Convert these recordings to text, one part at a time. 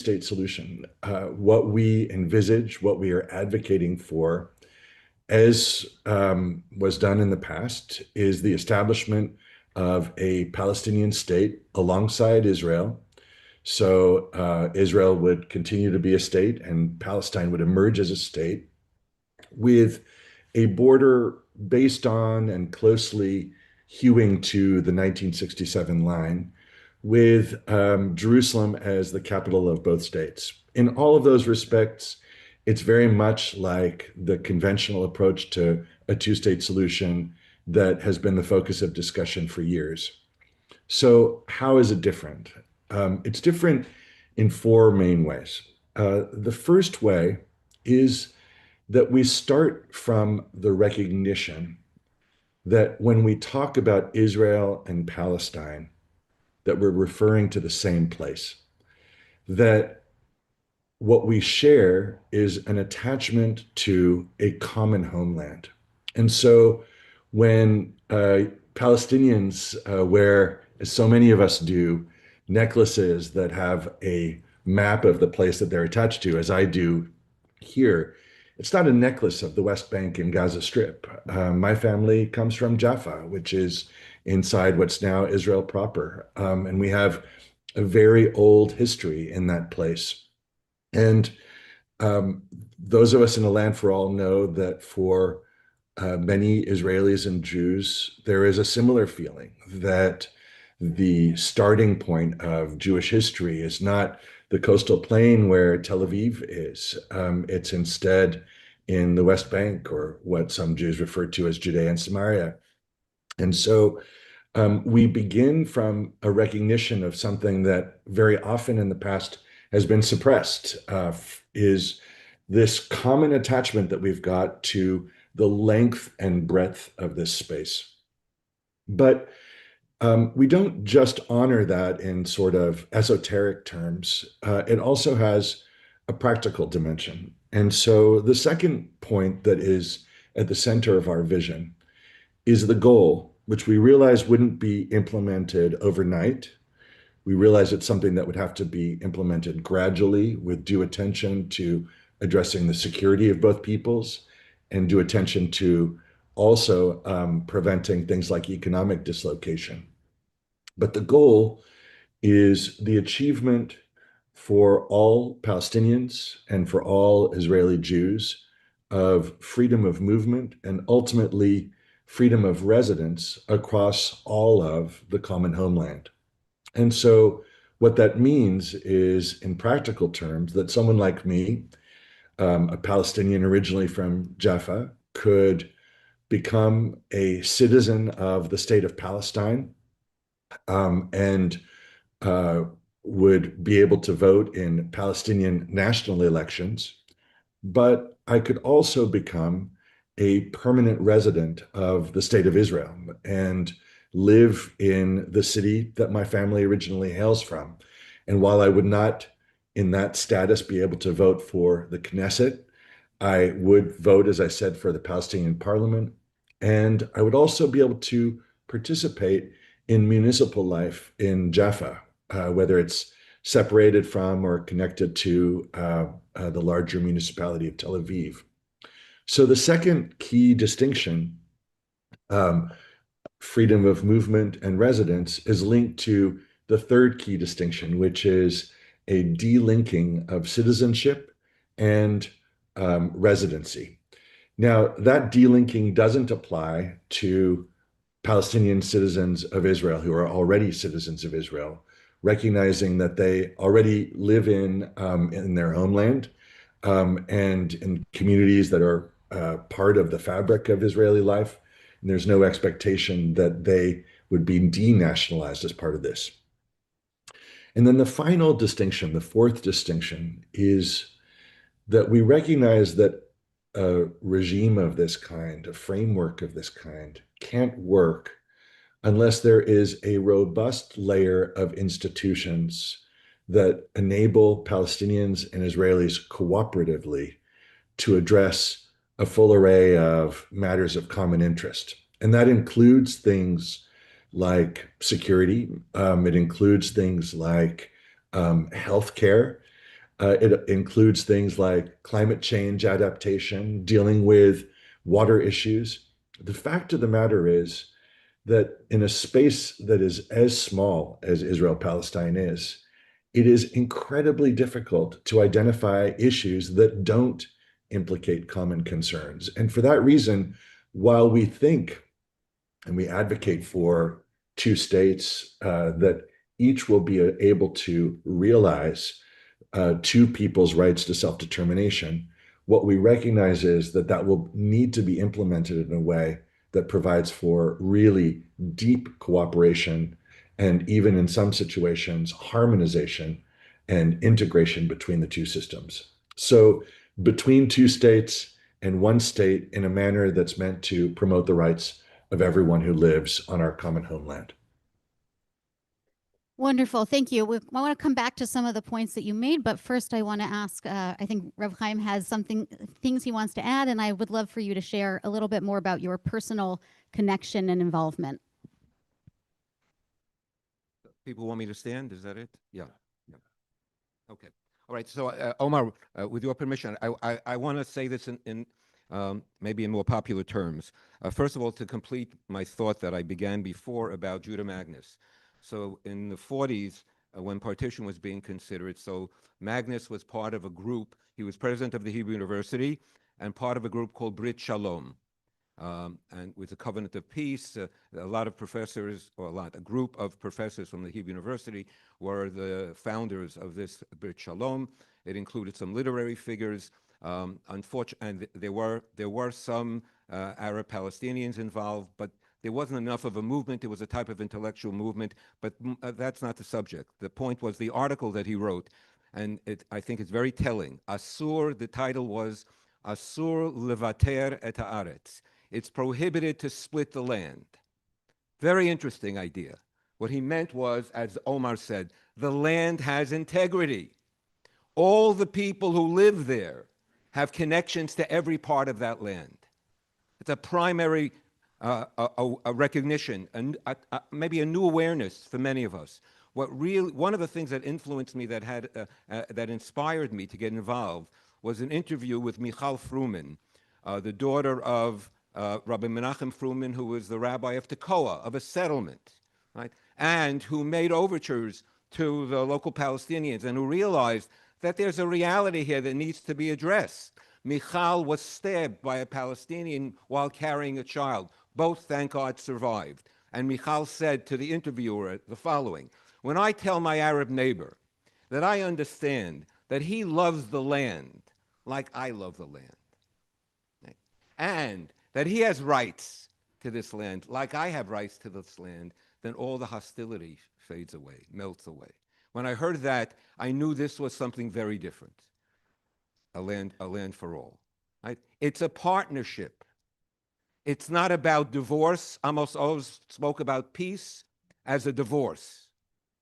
state solution. What we envisage, what we are advocating for, as was done in the past, is the establishment of a Palestinian state alongside Israel. So Israel would continue to be a state and Palestine would emerge as a state with a border based on and closely hewing to the 1967 line, with Jerusalem as the capital of both states. In all of those respects, it's very much like the conventional approach to a two-state solution that has been the focus of discussion for years. So how is it different? It's different in four main ways. The first way is that we start from the recognition that when we talk about Israel and Palestine, that we're referring to the same place, that what we share is an attachment to a common homeland. And so when Palestinians wear, as so many of us do, necklaces that have a map of the place that they're attached to, as I do here, it's not a necklace of the West Bank and Gaza Strip. My family comes from Jaffa, which is inside what's now Israel proper. And we have a very old history in that place. And those of us in the Land for All know that for many Israelis and Jews, there is a similar feeling that the starting point of Jewish history is not the coastal plain where Tel Aviv is. It's instead in the West Bank, or what some Jews refer to as Judea and Samaria. And so we begin from a recognition of something that very often in the past has been suppressed, is this common attachment that we've got to the length and breadth of this space. But we don't just honor that in sort of esoteric terms. It also has a practical dimension. And so the second point that is at the center of our vision is the goal, which we realize wouldn't be implemented overnight. We realize it's something that would have to be implemented gradually with due attention to addressing the security of both peoples and due attention to also preventing things like economic dislocation. But the goal is the achievement for all Palestinians and for all Israeli Jews of freedom of movement and ultimately freedom of residence across all of the common homeland. And so what that means is, in practical terms, that someone like me, a Palestinian originally from Jaffa, could become a citizen of the state of Palestine, and would be able to vote in Palestinian national elections. But I could also become a permanent resident of the state of Israel and live in the city that my family originally hails from. And while I would not, in that status, be able to vote for the Knesset, I would vote, as I said, for the Palestinian parliament. And I would also be able to participate in municipal life in Jaffa, whether it's separated from or connected to the larger municipality of Tel Aviv. So the second key distinction, freedom of movement and residence, is linked to the third key distinction, which is a delinking of citizenship and residency. Now, that delinking doesn't apply to Palestinian citizens of Israel who are already citizens of Israel, recognizing that they already live in their homeland and in communities that are part of the fabric of Israeli life. And there's no expectation that they would be denationalized as part of this. And then the final distinction, the fourth distinction, is that we recognize that a regime of this kind, a framework of this kind, can't work unless there is a robust layer of institutions that enable Palestinians and Israelis cooperatively to address a full array of matters of common interest. And that includes things like security. It includes things like healthcare. It includes things like climate change adaptation, dealing with water issues. The fact of the matter is that in a space that is as small as Israel-Palestine is, it is incredibly difficult to identify issues that don't implicate common concerns. And for that reason, while we think and we advocate for two states that each will be able to realize two people's rights to self-determination, what we recognize is that that will need to be implemented in a way that provides for really deep cooperation and even in some situations, harmonization and integration between the two systems. So between two states and one state in a manner that's meant to promote the rights of everyone who lives on our common homeland. Wonderful, thank you. I want to come back to some of the points that you made, but first I want to ask, I think Rav Chaim has things he wants to add, and I would love for you to share a little bit more about your personal connection and involvement. People want me to stand, is that it? Yeah. Okay, all right, so Omar, with your permission, I want to say this in maybe in more popular terms. First of all, to complete my thought that I began before about Judah Magnus. So in the 40s, when partition was being considered, so Magnus was part of a group. He was president of the Hebrew University and part of a group called Brit Shalom. And with the Covenant of Peace, a lot of professors, or a group of professors from the Hebrew University were the founders of this Brit Shalom. It included some literary figures. Unfortunately, and there were some Arab Palestinians involved, but there wasn't enough of a movement. It was a type of intellectual movement, but that's not the subject. The point was the article that he wrote, and I think it's very telling. Asur, the title was Asur levater et haaretz. It's prohibited to split the land. Very interesting idea. What he meant was, as Omar said, the land has integrity. All the people who live there have connections to every part of that land. It's a primary a recognition, and maybe a new awareness for many of us. One of the things that influenced me, that inspired me to get involved, was an interview with Michal Fruman, the daughter of Rabbi Menachem Fruman, who was the rabbi of Tekoa, of a settlement, right? And who made overtures to the local Palestinians and who realized that there's a reality here that needs to be addressed. Michal was stabbed by a Palestinian while carrying a child. Both, thank God, survived. And Michal said to the interviewer the following: when I tell my Arab neighbor that I understand that he loves the land like I love the land, and that he has rights to this land like I have rights to this land, then all the hostility fades away, melts away. When I heard that, I knew this was something very different. A land for all. Right? It's a partnership. It's not about divorce. Amos always spoke about peace as a divorce,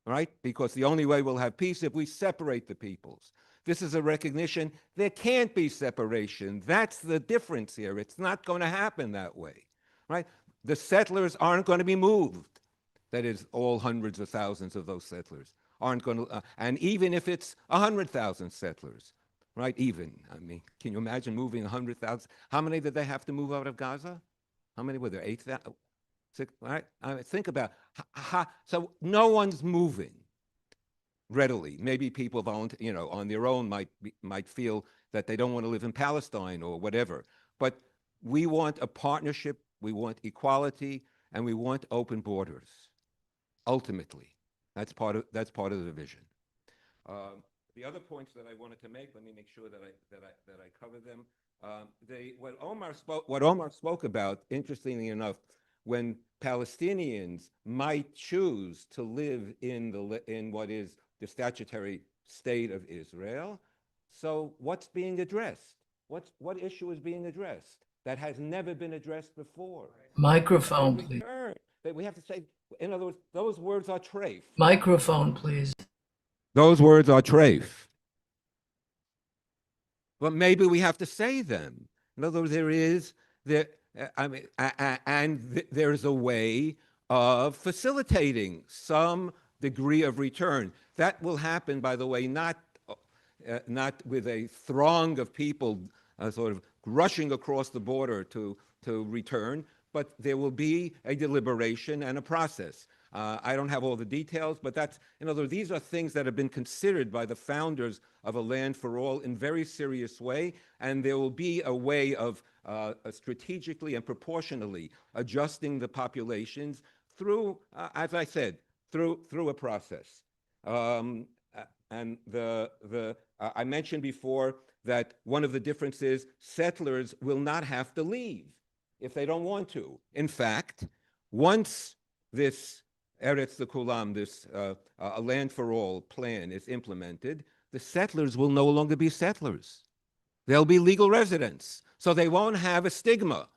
right? Because the only way we'll have peace if we separate the peoples. This is a recognition there can't be separation. That's the difference here. It's not going to happen that way, right? The settlers aren't going to be moved. That is, all hundreds of thousands of those settlers aren't going to, and even if it's 100,000 settlers, right? Even, I mean, can you imagine moving 100,000? How many did they have to move out of Gaza? How many were there? 8,000? Right? I mean, think about so no one's moving readily. Maybe people on their own might feel that they don't want to live in Palestine or whatever. But we want a partnership, we want equality, and we want open borders. Ultimately, that's part of the vision. The other points that I wanted to make, let me make sure that I cover them. What Omar spoke about, interestingly enough, when Palestinians might choose to live in what is the statutory state of Israel. So what's being addressed? What issue is being addressed that has never been addressed before? Microphone, please. That we have to say, in other words, those words are treif. Microphone, please. Those words are treif. But maybe we have to say them. In other words, there's a way of facilitating some degree of return. That will happen, by the way, not not with a throng of people sort of rushing across the border to return, but there will be a deliberation and a process. I don't have all the details, but that's, in other words, these are things that have been considered by the founders of A Land for All in very serious way, and there will be a way of strategically and proportionally adjusting the populations through, as I said, through a process. And I mentioned before that one of the differences, settlers will not have to leave if they don't want to. In fact, once this Eretz L'Kulam, this A Land for All plan is implemented, the settlers will no longer be settlers. They'll be legal residents. So they won't have a stigma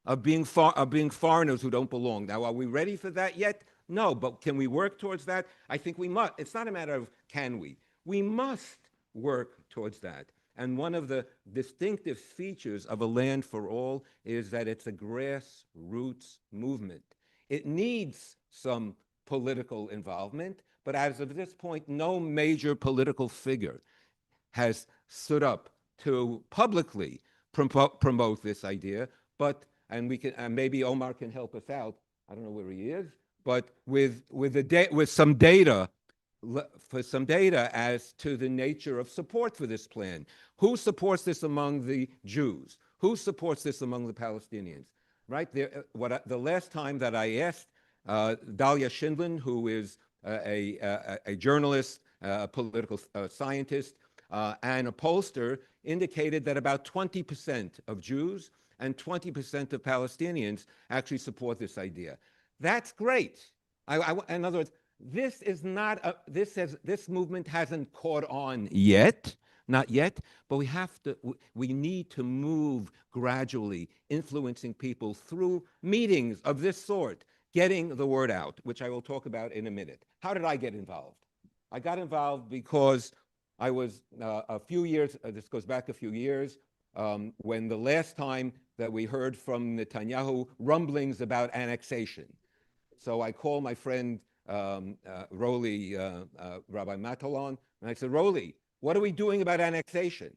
of being foreigners who don't belong. Now, are we ready for that yet? No, but can we work towards that? I think we must. It's not a matter of can we. We must work towards that. And one of the distinctive features of A Land for All is that it's a grassroots movement. It needs some political involvement, but as of this point, no major political figure has stood up to publicly promote this idea. But, and we can, and maybe Omar can help us out. I don't know where he is, but with some data, for some data as to the nature of support for this plan. Who supports this among the Jews? Who supports this among the Palestinians? Right there, the last time that I asked Dalia Schindlin, who is a journalist, a political scientist, and a pollster, indicated that about 20% of Jews and 20% of Palestinians actually support this idea. That's great. In other words, this is not this movement hasn't caught on yet, not yet, but we need to move gradually, influencing people through meetings of this sort, getting the word out, which I will talk about in a minute. How did I get involved? I got involved because I was a few years, this goes back a few years, when the last time that we heard from Netanyahu rumblings about annexation. So I called my friend Rabbi Matalon, and I said, Roli, what are we doing about annexation?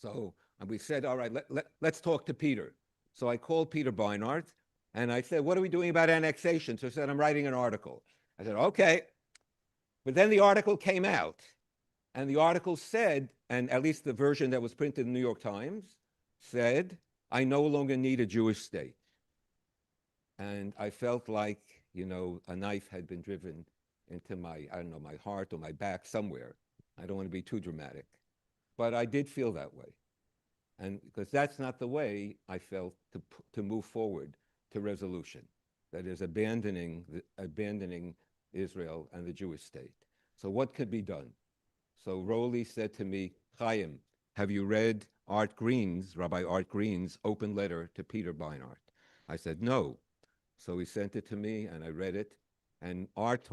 So we said, all right, let's talk to Peter. So I called Peter Beinart, and I said, what are we doing about annexation? So he said, I'm writing an article. I said, okay. But then the article came out, and the article said, and at least the version that was printed in the New York Times, said, I no longer need a Jewish state. And I felt like, you know, a knife had been driven into my, I don't know, my heart or my back somewhere. I don't want to be too dramatic, but I did feel that way. And because that's not the way I felt to move forward to resolution, that is abandoning Israel and the Jewish state. So what could be done? So Roli said to me, Chaim, have you read Rabbi Art Green's open letter to Peter Beinart? I said, no. So he sent it to me, and I read it. And Art,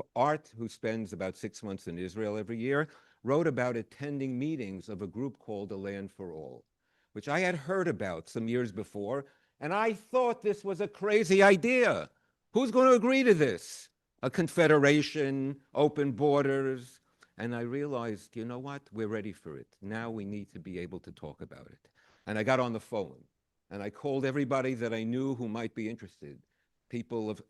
who spends about 6 months in Israel every year, wrote about attending meetings of a group called A Land for All, which I had heard about some years before, and I thought this was a crazy idea. Who's going to agree to this? A confederation, open borders. And I realized, you know what? We're ready for it. Now we need to be able to talk about it. And I got on the phone, and I called everybody that I knew who might be interested. People of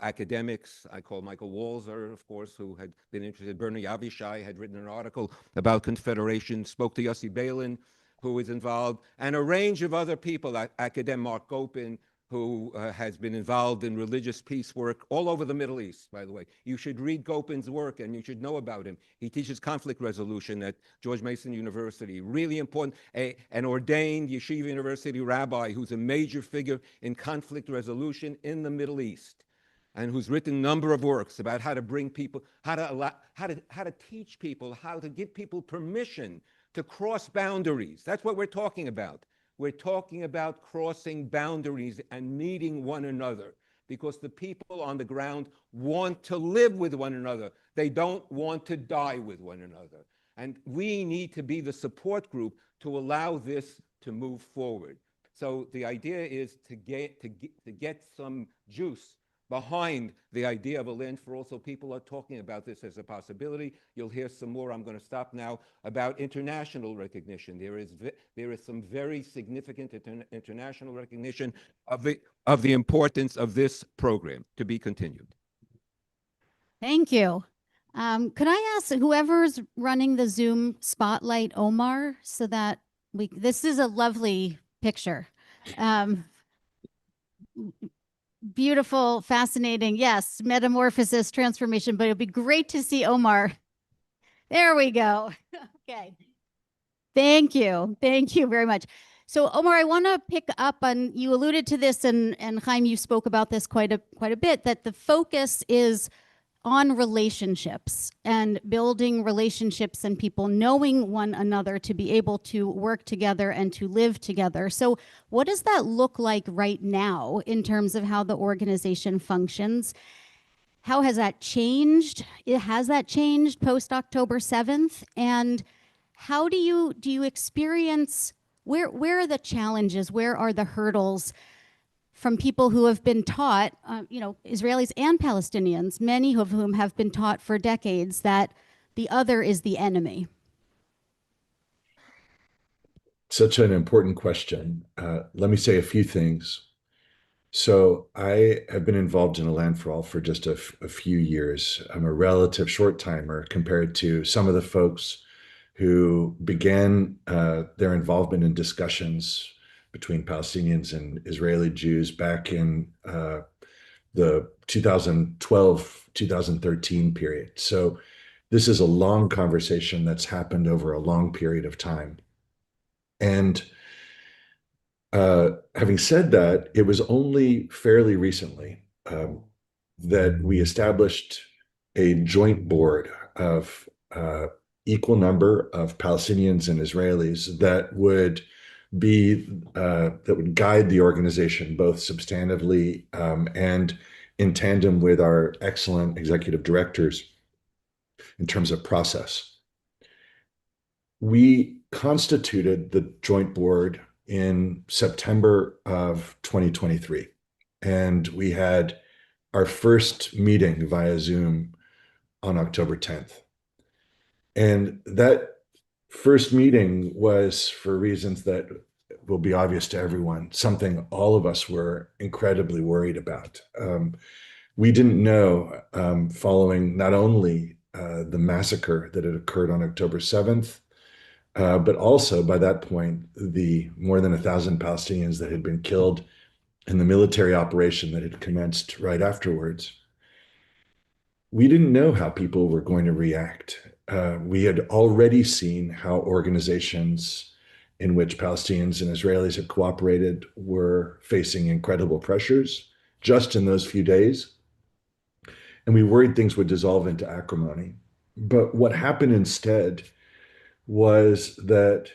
academics. I called Michael Walzer, of course, who had been interested. Bernie Avishai had written an article about Confederation, spoke to Yossi Balin, who was involved, and a range of other people, academic Mark Gopin, who has been involved in religious peace work all over the Middle East, by the way. You should read Gopin's work, and you should know about him. He teaches conflict resolution at George Mason University. Really important, an ordained Yeshiva University rabbi who's a major figure in conflict resolution in the Middle East, and who's written a number of works about how to bring people, how to teach people, how to give people permission to cross boundaries. That's what we're talking about. We're talking about crossing boundaries and meeting one another, because the people on the ground want to live with one another. They don't want to die with one another. And we need to be the support group to allow this to move forward. So the idea is to get some juice behind the idea of a land for all. So people are talking about this as a possibility. You'll hear some more. I'm going to stop now about international recognition. There is some very significant international recognition of the importance of this program. To be continued. Thank you. Could I ask whoever's running the Zoom spotlight Omar so that this is a lovely picture. Beautiful, fascinating. Yes, metamorphosis, transformation, but it'd be great to see Omar. There we go. Okay. Thank you. Thank you very much. So Omar, I want to pick up on, you alluded to this, and Chaim, you spoke about this quite a bit, that the focus is on relationships and building relationships and people knowing one another to be able to work together and to live together. So what does that look like right now in terms of how the organization functions? How has that changed? Has that changed post October 7th? And how do you experience, where are the challenges? Where are the hurdles from people who have been taught, Israelis and Palestinians, many of whom have been taught for decades that the other is the enemy? Such an important question. Let me say a few things. So I have been involved in a land for all for just a few years. I'm a relative short timer compared to some of the folks who began their involvement in discussions between Palestinians and Israeli Jews back in the 2012-2013 period. So this is a long conversation that's happened over a long period of time. And having said that, it was only fairly recently that we established a joint board of equal number of Palestinians and Israelis that would guide the organization both substantively and in tandem with our excellent executive directors in terms of process. We constituted the joint board in September of 2023, and we had our first meeting via Zoom on October 10th. And that first meeting was, for reasons that will be obvious to everyone, something all of us were incredibly worried about. We didn't know, following not only the massacre that had occurred on October 7th, but also by that point, the more than 1,000 Palestinians that had been killed in the military operation that had commenced right afterwards. We didn't know how people were going to react. We had already seen how organizations in which Palestinians and Israelis had cooperated were facing incredible pressures just in those few days. And we worried things would dissolve into acrimony. But what happened instead was that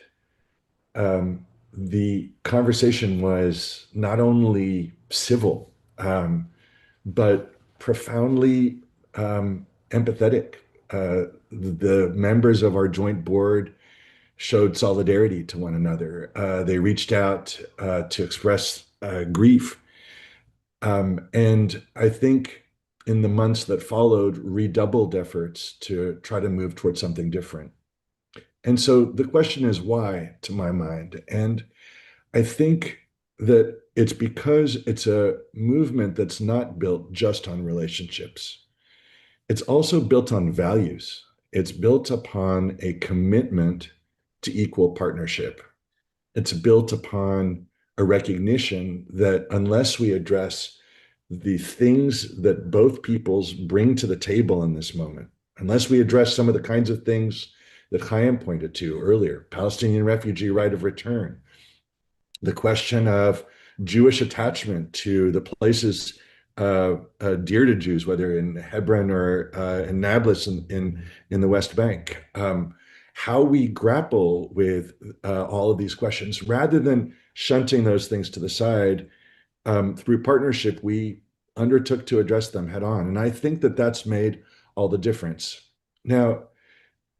the conversation was not only civil, but profoundly empathetic. The members of our joint board showed solidarity to one another. They reached out to express grief. And I think in the months that followed, redoubled efforts to try to move towards something different. And so the question is why, to my mind. And I think that it's because it's a movement that's not built just on relationships. It's also built on values. It's built upon a commitment to equal partnership. It's built upon a recognition that unless we address the things that both peoples bring to the table in this moment, unless we address some of the kinds of things that Chaim pointed to earlier, Palestinian refugee right of return, the question of Jewish attachment to the places dear to Jews, whether in Hebron or in Nablus in the West Bank, how we grapple with all of these questions, rather than shunting those things to the side, through partnership, we undertook to address them head on. And I think that that's made all the difference. Now,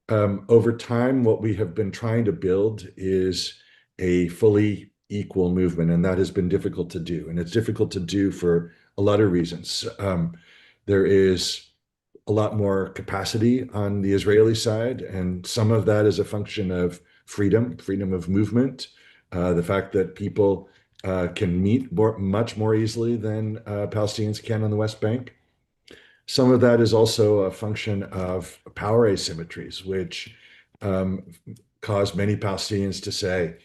over time, what we have been trying to build is a fully equal movement, and that has been difficult to do. And it's difficult to do for a lot of reasons. There is a lot more capacity on the Israeli side, and some of that is a function of freedom of movement, the fact that people can meet much more easily than Palestinians can on the West Bank. Some of that is also a function of power asymmetries, which cause many Palestinians to say,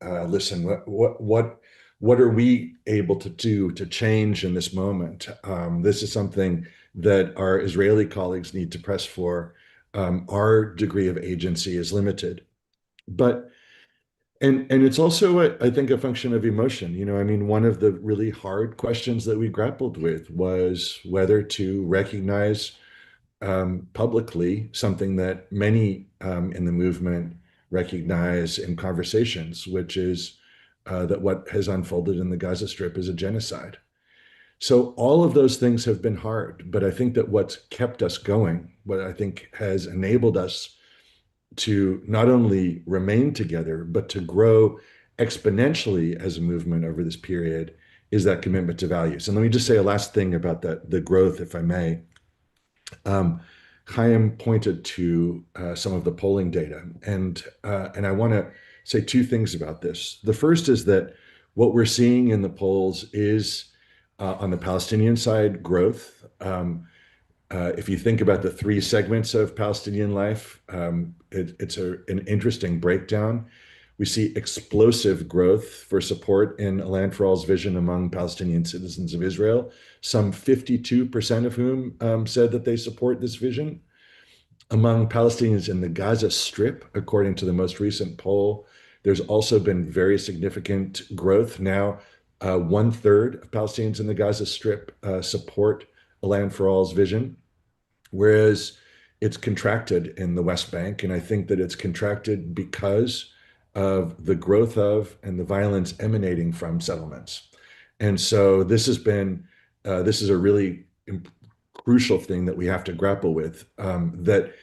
listen, what are we able to do to change in this moment? This is something that our Israeli colleagues need to press for. Our degree of agency is limited, but and it's also, I think, a function of emotion. You know, I mean, one of the really hard questions that we grappled with was whether to recognize publicly something that many in the movement recognize in conversations, which is that what has unfolded in the Gaza Strip is a genocide. So all of those things have been hard, but I think that what's kept us going, what I think has enabled us to not only remain together, but to grow exponentially as a movement over this period is that commitment to values. And let me just say a last thing about that, the growth, if I may. Chaim pointed to some of the polling data, and I want to say two things about this. The first is that what we're seeing in the polls is on the Palestinian side growth. If you think about the three segments of Palestinian life, it's an interesting breakdown. We see explosive growth for support in Land for All's vision among Palestinian citizens of Israel, some 52% of whom said that they support this vision. Among Palestinians in the Gaza Strip, according to the most recent poll, there's also been very significant growth. Now, 1/3 of Palestinians in the Gaza Strip support Land for All's vision, whereas it's contracted in the West Bank. And I think that it's contracted because of the growth of and the violence emanating from settlements. And so this is a really crucial thing that we have to grapple with, that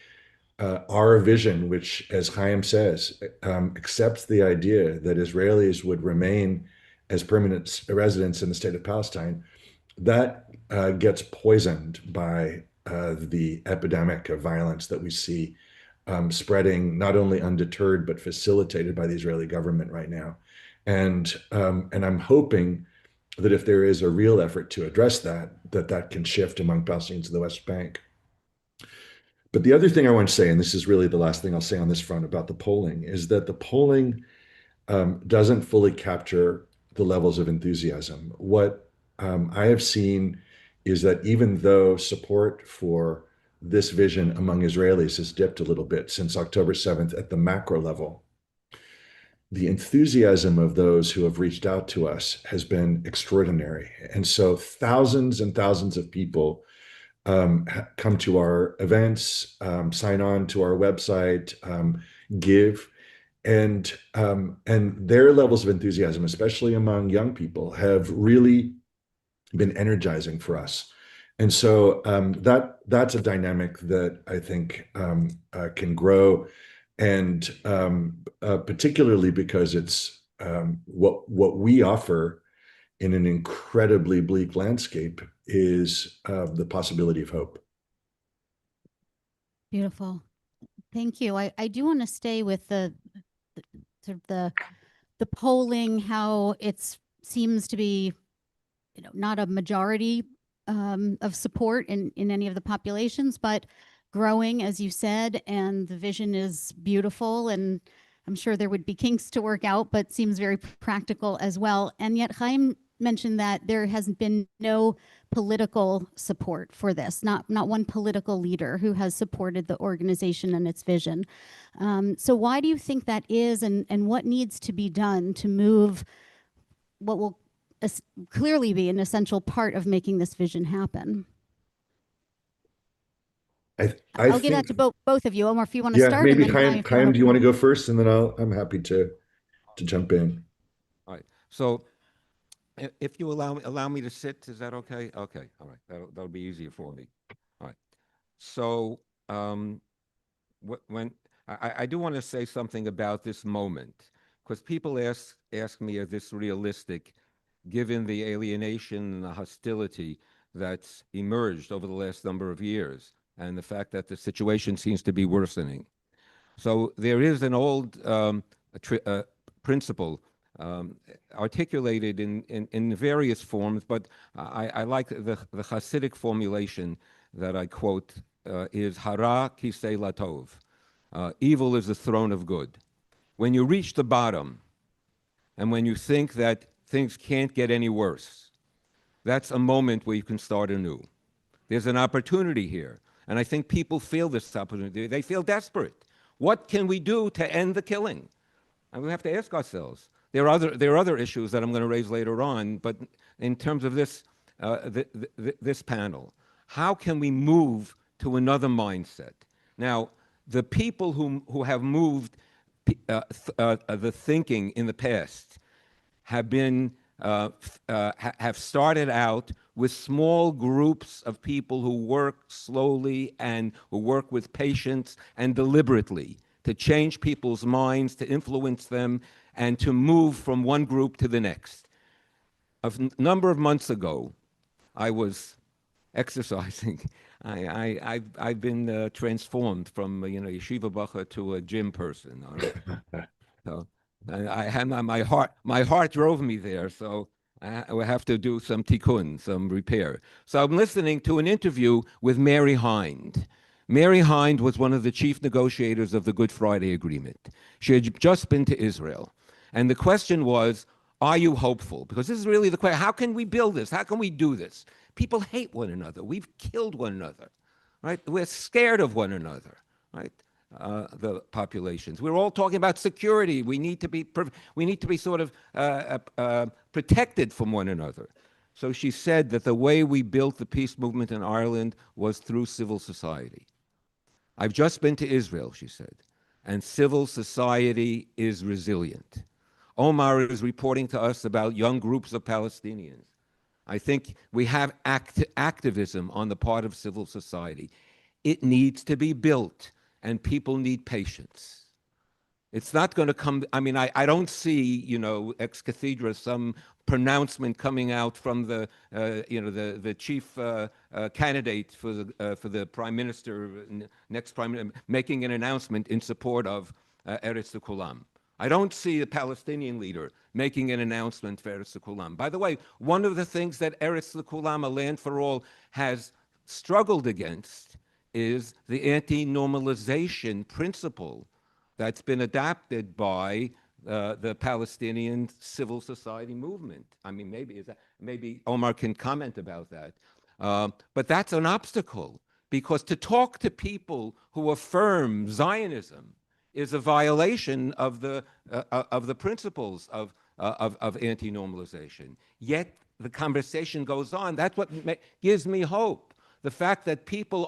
our vision, which, as Chaim says, accepts the idea that Israelis would remain as permanent residents in the state of Palestine, that gets poisoned by the epidemic of violence that we see spreading, not only undeterred, but facilitated by the Israeli government right now. And I'm hoping that if there is a real effort to address that can shift among Palestinians in the West Bank. But the other thing I want to say, and this is really the last thing I'll say on this front about the polling, is that the polling doesn't fully capture the levels of enthusiasm. What I have seen is that even though support for this vision among Israelis has dipped a little bit since October 7th at the macro level, the enthusiasm of those who have reached out to us has been extraordinary. And so thousands and thousands of people come to our events, sign on to our website, give. And their levels of enthusiasm, especially among young people, have really been energizing for us. And so that's a dynamic that I think can grow, and particularly because it's what we offer in an incredibly bleak landscape is the possibility of hope. Beautiful. Thank you. I do want to stay with the sort of the polling, how it seems to be, not a majority of support in any of the populations, but growing, as you said, and the vision is beautiful, and I'm sure there would be kinks to work out, but seems very practical as well. And yet Chaim mentioned that there has been no political support for this, not one political leader who has supported the organization and its vision. So why do you think that is, and what needs to be done to move what will clearly be an essential part of making this vision happen? I'll give that to both of you. Omar, if you want to start. Maybe and then Chaim, do you want to go first, and then I'm happy to jump in. All right. So if you allow me to sit, is that okay? Okay. All right. That'll be easier for me. All right. So when I do want to say something about this moment, because people ask me, is this realistic? given the alienation and the hostility that's emerged over the last number of years, and the fact that the situation seems to be worsening. So there is an old principle articulated in various forms, but I like the Hasidic formulation that I quote is hara kisei latov. Evil is the throne of good. When you reach the bottom, and when you think that things can't get any worse, that's a moment where you can start anew. There's an opportunity here. And I think people feel this opportunity. They feel desperate. What can we do to end the killing? And we have to ask ourselves. There are other issues that I'm going to raise later on, but in terms of this, this panel, how can we move to another mindset? Now, the people who have moved the thinking in the past have been have started out with small groups of people who work slowly and who work with patience and deliberately to change people's minds, to influence them, and to move from one group to the next. A number of months ago, I was exercising. I've been transformed from yeshiva bacha to a gym person. All right? So I had my heart drove me there. So I have to do some tikkun, some repair. So I'm listening to an interview with Mary Hind. Mary Hind was one of the chief negotiators of the Good Friday Agreement. She had just been to Israel. And the question was, are you hopeful? Because this is really the question. How can we build this? How can we do this? People hate one another. We've killed one another, right? We're scared of one another, right? The populations. We're all talking about security. We need to be sort of protected from one another. So she said that the way we built the peace movement in Ireland was through civil society. I've just been to Israel, she said, and civil society is resilient. Omar is reporting to us about young groups of Palestinians. I think we have activism on the part of civil society. It needs to be built, and people need patience. It's not going to come, I mean, I don't see, ex cathedra, some pronouncement coming out from the chief candidate for the prime minister, next prime minister, making an announcement in support of Eretz L'Kulam. I don't see a Palestinian leader making an announcement for Eretz L'Kulam. By the way, one of the things that Eretz L'Kulam, a land for all, has struggled against is the anti-normalization principle that's been adapted by the Palestinian civil society movement. I mean, maybe Omar can comment about that. But that's an obstacle, because to talk to people who affirm Zionism is a violation of the principles of anti-normalization. Yet the conversation goes on. That's what gives me hope. The fact that people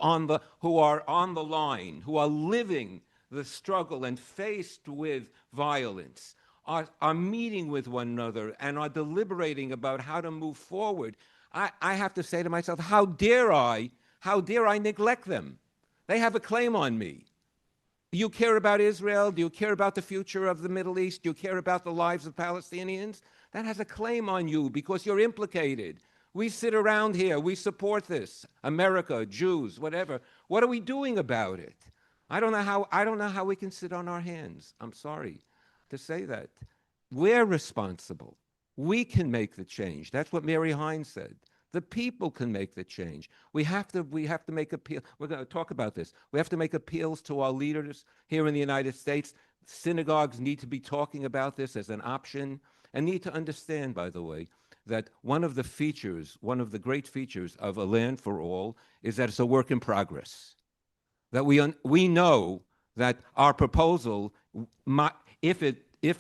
who are on the line, who are living the struggle and faced with violence, are meeting with one another and are deliberating about how to move forward. I have to say to myself, how dare I neglect them? They have a claim on me. Do you care about Israel? Do you care about the future of the Middle East? Do you care about the lives of Palestinians? That has a claim on you because you're implicated. We sit around here, we support this. America, Jews, whatever. What are we doing about it? I don't know how we can sit on our hands. I'm sorry to say that. We're responsible. We can make the change. That's what Mary Hind said. The people can make the change. We have to make appeal. We're going to talk about this. We have to make appeals to our leaders here in the United States. Synagogues need to be talking about this as an option, and need to understand, by the way, that one of the great features of a land for all is that it's a work in progress. That we know that our proposal, if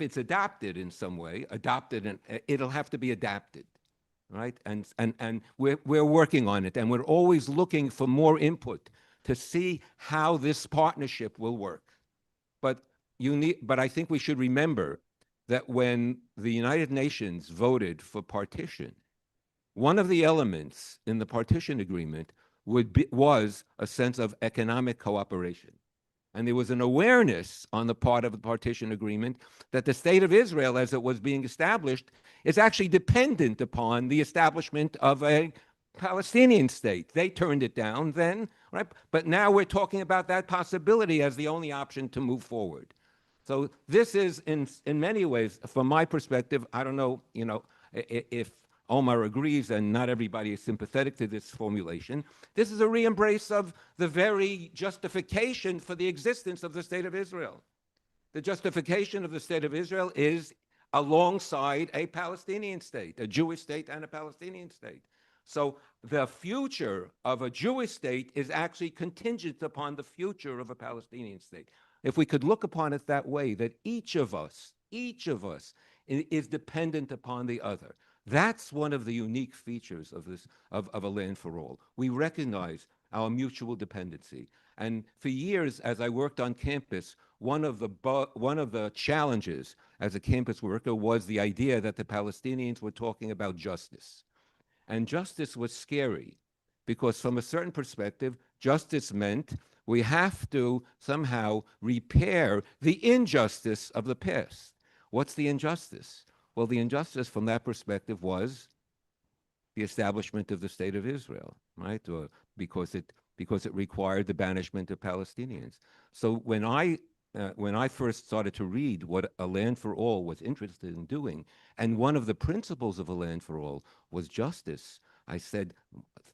it's adopted in some way, it'll have to be adapted. Right, and we're working on it, and we're always looking for more input to see how this partnership will work. But I think we should remember that when the United Nations voted for partition, one of the elements in the partition agreement was a sense of economic cooperation. And there was an awareness on the part of the partition agreement that the state of Israel, as it was being established, is actually dependent upon the establishment of a Palestinian state. They turned it down then, right? But now we're talking about that possibility as the only option to move forward. So this is, in many ways, from my perspective, I don't know, if Omar agrees, and not everybody is sympathetic to this formulation. This is a re-embrace of the very justification for the existence of the state of Israel. The justification of the state of Israel is alongside a Palestinian state, a Jewish state and a Palestinian state. So the future of a Jewish state is actually contingent upon the future of a Palestinian state. If we could look upon it that way, that each of us is dependent upon the other. That's one of the unique features of this, of a land for all. We recognize our mutual dependency. And for years, as I worked on campus, one of the challenges as a campus worker was the idea that the Palestinians were talking about justice. And justice was scary because from a certain perspective, justice meant we have to somehow repair the injustice of the past. What's the injustice? Well, the injustice from that perspective was the establishment of the state of Israel, right? Or because it required the banishment of Palestinians. So when I first started to read what A Land for All was interested in doing, and one of the principles of A Land for All was justice, I said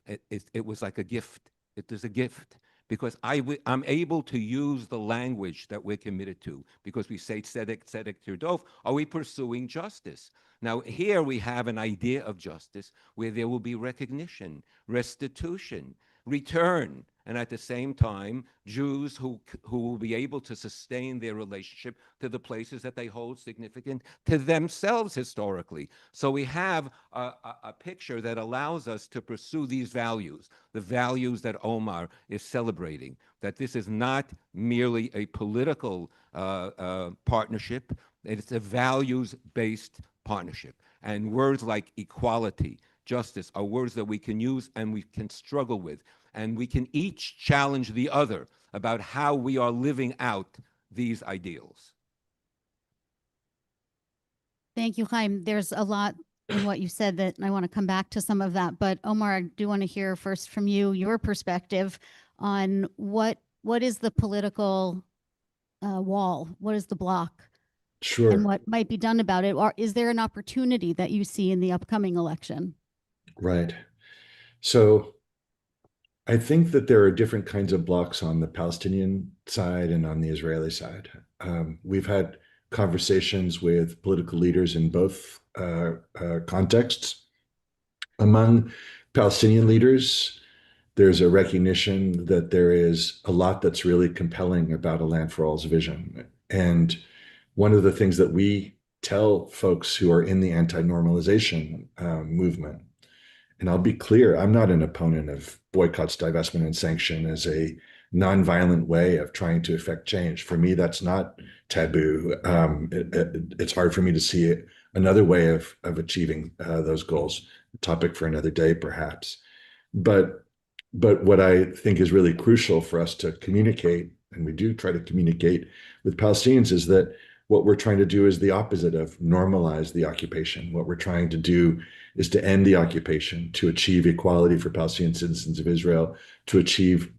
it was like a gift. It is a gift. Because I'm able to use the language that we're committed to, because we say tzedek, tzedek tirdof. Are we pursuing justice? Now, here we have an idea of justice where there will be recognition, restitution, return, and at the same time, Jews who will be able to sustain their relationship to the places that they hold significant to themselves historically. So we have a picture that allows us to pursue these values, the values that Omar is celebrating, that this is not merely a political partnership, it's a values-based partnership. And words like equality, justice are words that we can use and we can struggle with. And we can each challenge the other about how we are living out these ideals. Thank you, Chaim. There's a lot in what you said that I want to come back to some of that. But Omar, I do want to hear first from you, your perspective on what is the political wall? What is the block? Sure. And what might be done about it? Or is there an opportunity that you see in the upcoming election? Right. So I think that there are different kinds of blocks on the Palestinian side and on the Israeli side. We've had conversations with political leaders in both contexts. Among Palestinian leaders, there's a recognition that there is a lot that's really compelling about A Land for All's vision. And one of the things that we tell folks who are in the anti-normalization movement, and I'll be clear, I'm not an opponent of boycotts, divestment, and sanction as a nonviolent way of trying to effect change. For me, that's not taboo. It's hard for me to see another way of achieving those goals. A topic for another day, perhaps. But what I think is really crucial for us to communicate, and we do try to communicate with Palestinians, is that what we're trying to do is the opposite of normalize the occupation. What we're trying to do is to end the occupation, to achieve equality for Palestinian citizens of Israel, to achieve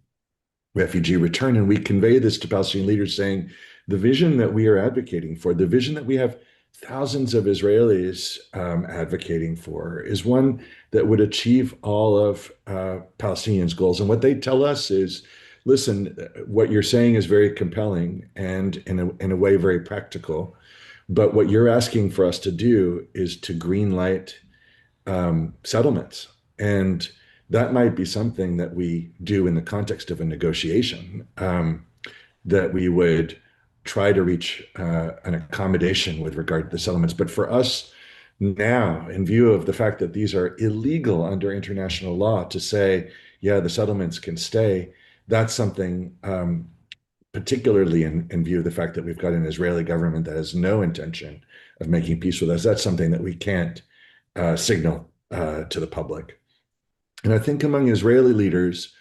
refugee return. And we convey this to Palestinian leaders saying, the vision that we are advocating for, the vision that we have thousands of Israelis advocating for, is one that would achieve all of Palestinians' goals. And what they tell us is, listen, what you're saying is very compelling and in a way very practical, but what you're asking for us to do is to green light settlements. And that might be something that we do in the context of a negotiation, that we would try to reach an accommodation with regard to the settlements. But for us now, in view of the fact that these are illegal under international law, to say, yeah, the settlements can stay, that's something, particularly in view of the fact that we've got an Israeli government that has no intention of making peace with us, that's something that we can't signal to the public. And I think among Israeli leaders,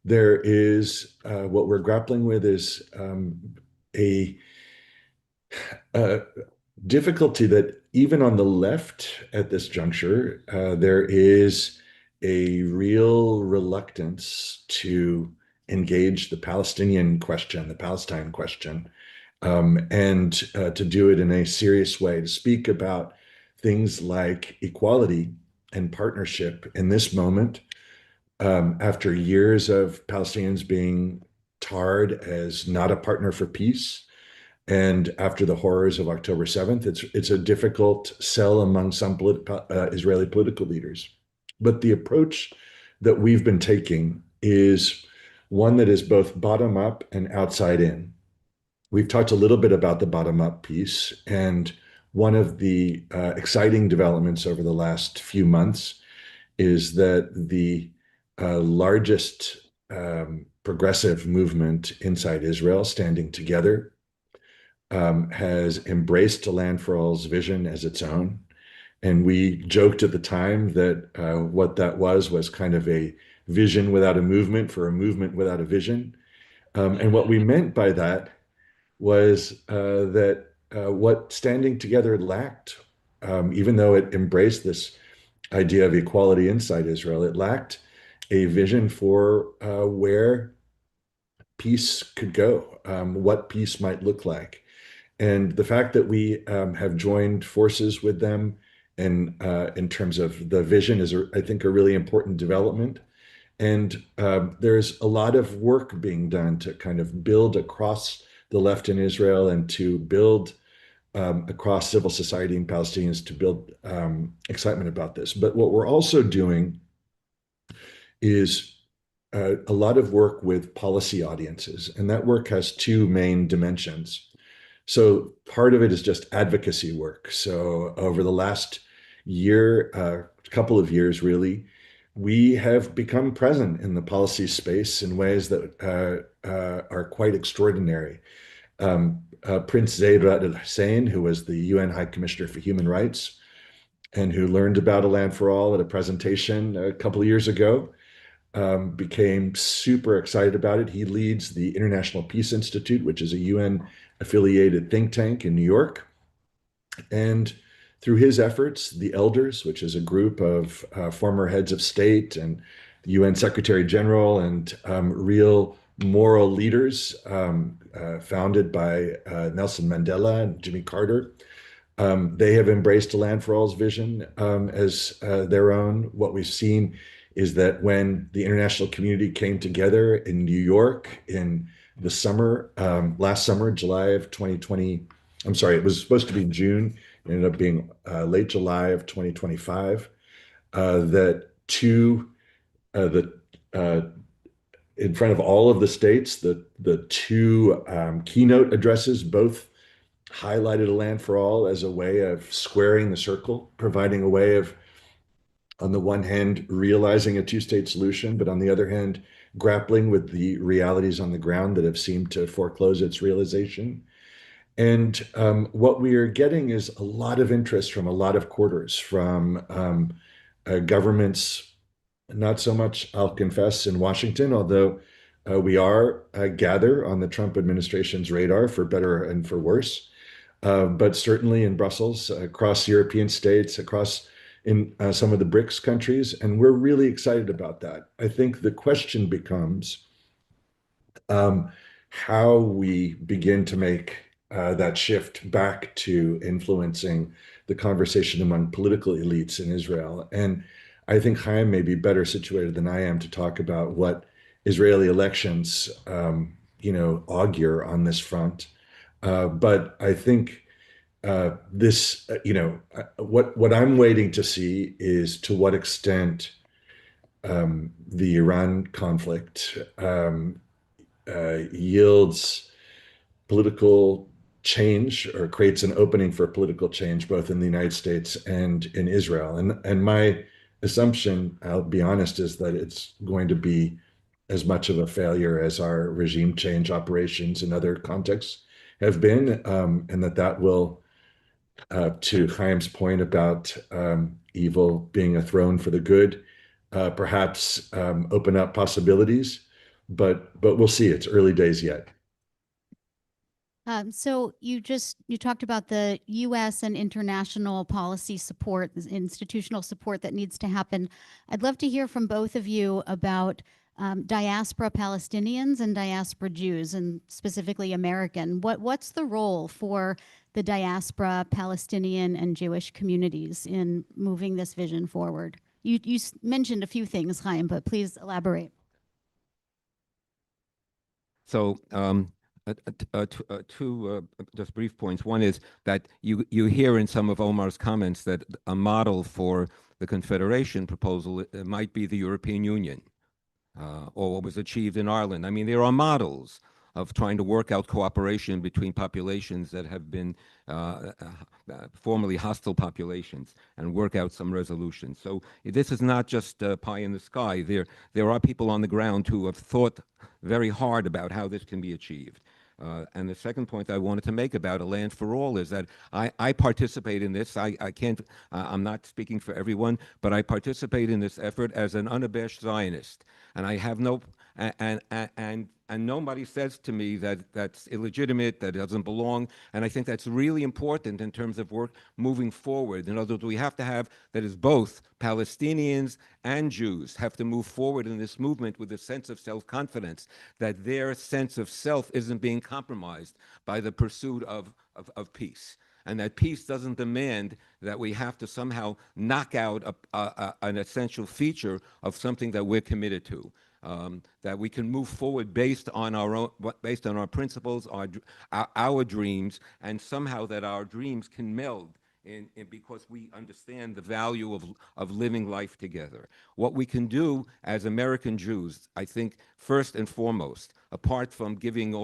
there is what we're grappling with is a, a difficulty that even on the left at this juncture, there is a real reluctance to engage the Palestinian question, the Palestine question, and to do it in a serious way, to speak about things like equality and partnership in this moment, after years of Palestinians being tarred as not a partner for peace. And after the horrors of October 7th, it's a difficult sell among some Israeli political leaders. But the approach that we've been taking is one that is both bottom up and outside in. We've talked a little bit about the bottom up piece, and one of the exciting developments over the last few months is that the largest progressive movement inside Israel, Standing Together, has embraced a Land for All's vision as its own. And we joked at the time that what that was kind of a vision without a movement for a movement without a vision. And what we meant by that was that what Standing Together lacked, even though it embraced this idea of equality inside Israel, it lacked a vision for where peace could go, what peace might look like. And the fact that we have joined forces with them and in terms of the vision is, I think, a really important development. And there's a lot of work being done to kind of build across the left in Israel and to build across civil society and Palestinians to build excitement about this. But what we're also doing is a lot of work with policy audiences, and that work has two main dimensions. So part of it is just advocacy work. So over the last year, couple of years really, we have become present in the policy space in ways that are quite extraordinary. Prince Zaid Ra'ad Al Hussein, who was the UN High Commissioner for Human Rights and who learned about A Land for All at a presentation a couple of years ago, became super excited about it. He leads the International Peace Institute, which is a UN affiliated think tank in New York. And through his efforts, the Elders, which is a group of former heads of state and the UN Secretary General and real moral leaders founded by Nelson Mandela and Jimmy Carter, they have embraced A Land for All's vision as their own. What we've seen is that when the international community came together in New York in the summer, last summer, July of 2020, I'm sorry, it was supposed to be June, it ended up being late July of 2025, that in front of all of the states, the two keynote addresses both highlighted A Land for All as a way of squaring the circle, providing a way of, on the one hand, realizing a two-state solution, but on the other hand, grappling with the realities on the ground that have seemed to foreclose its realization. And what we are getting is a lot of interest from a lot of quarters, from governments, not so much, I'll confess, in Washington, although we are gather on the Trump administration's radar for better and for worse, but certainly in Brussels, across European states, across in some of the BRICS countries, and we're really excited about that. I think the question becomes how we begin to make that shift back to influencing the conversation among political elites in Israel. And I think Chaim may be better situated than I am to talk about what Israeli elections, augure on this front. But I think what I'm waiting to see is to what extent the Iran conflict yields political change or creates an opening for political change both in the United States and in Israel. And my assumption, I'll be honest, is that it's going to be as much of a failure as our regime change operations in other contexts have been, and that will, to Chaim's point about evil being a throne for the good, perhaps open up possibilities but we'll see. It's early days yet. So you talked about the U.S. and international policy support, institutional support that needs to happen. I'd love to hear from both of you about diaspora Palestinians and diaspora Jews, and specifically American. What's the role for the diaspora Palestinian and Jewish communities in moving this vision forward? You mentioned a few things, Chaim, but please elaborate. So two just brief points. One is that you hear in some of Omar's comments that a model for the Confederation proposal might be the European Union, or what was achieved in Ireland. I mean, there are models of trying to work out cooperation between populations that have been formerly hostile populations and work out some resolutions. So this is not just pie in the sky. There are people on the ground who have thought very hard about how this can be achieved. And the second point I wanted to make about a land for all is that I participate in this. I'm not speaking for everyone, but I participate in this effort as an unabashed Zionist. And I have no, and nobody says to me that that's illegitimate, that it doesn't belong. And I think that's really important in terms of work moving forward. In other words, we have to have that is both Palestinians and Jews have to move forward in this movement with a sense of self-confidence, that their sense of self isn't being compromised by the pursuit of peace. And that peace doesn't demand that we have to somehow knock out an essential feature of something that we're committed to. That we can move forward based on our principles, our dreams, and somehow that our dreams can meld because we understand the value of living life together. What we can do as American Jews, I think, first and foremost, apart from giving